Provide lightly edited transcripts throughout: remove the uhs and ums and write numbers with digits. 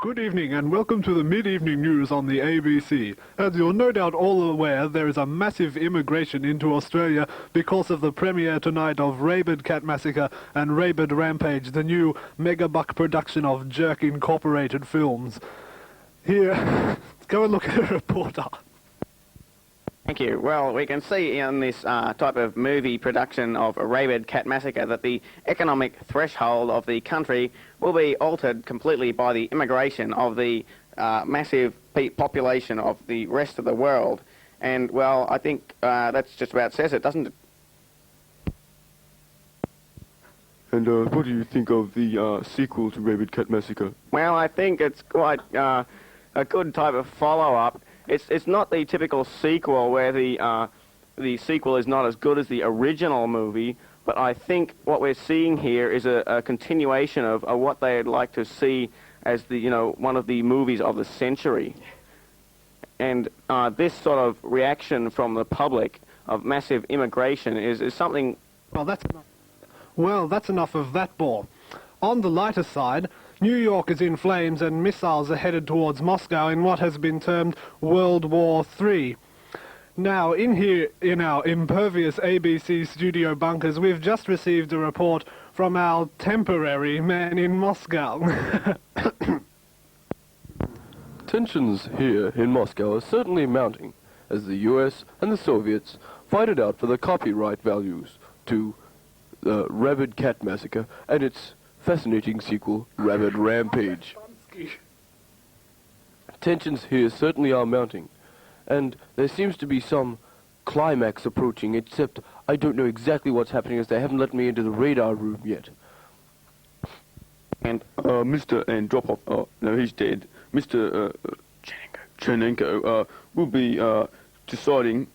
Good evening and welcome to the mid-evening news on the ABC. As you're no doubt all aware, there is a massive immigration into Australia because of the premiere tonight of Rabid Cat Massacre and Rabid Rampage, the new mega-buck production of Jerk Incorporated films. Here, go and look at a reporter. Thank you. Well, we can see in this type of movie production of a Rabid Cat Massacre that the economic threshold of the country will be altered completely by the immigration of the massive population of the rest of the world. And, well, I think that's just about says it, doesn't it? And what do you think of the sequel to Rabid Cat Massacre? Well, I think it's quite a good type of follow-up. It's not the typical sequel where the sequel is not as good as the original movie, but I think what we're seeing here is a continuation of what they'd like to see as one of the movies of the century. And this sort of reaction from the public of massive immigration is something. Well, that's enough of that bore. On the lighter side, New York is in flames and missiles are headed towards Moscow in what has been termed World War III. Now, in our impervious ABC studio bunkers, we've just received a report from our temporary man in Moscow. Tensions here in Moscow are certainly mounting as the US and the Soviets fight it out for the copyright values to the Rabid Cat Massacre and its fascinating sequel, Rabid Rampage. Tensions here certainly are mounting, and there seems to be some climax approaching, except I don't know exactly what's happening as they haven't let me into the radar room yet. And Mr. Andropov, no, he's dead. Mr. Chernenko will be deciding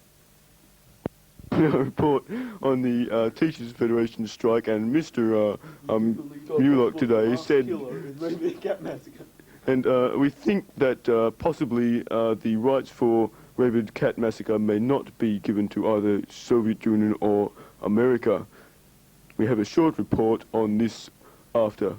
a report on the Teachers Federation strike, and Mr. Mulock today said, and we think that possibly the rights for Rabid Cat Massacre may not be given to either Soviet Union or America. We have a short report on this after.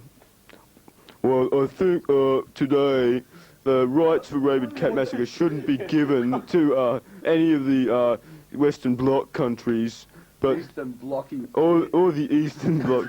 Well, I think today the rights for Rabid Cat Massacre shouldn't be given to any of the Western Bloc countries, but Eastern Blocky. or the Eastern Bloc.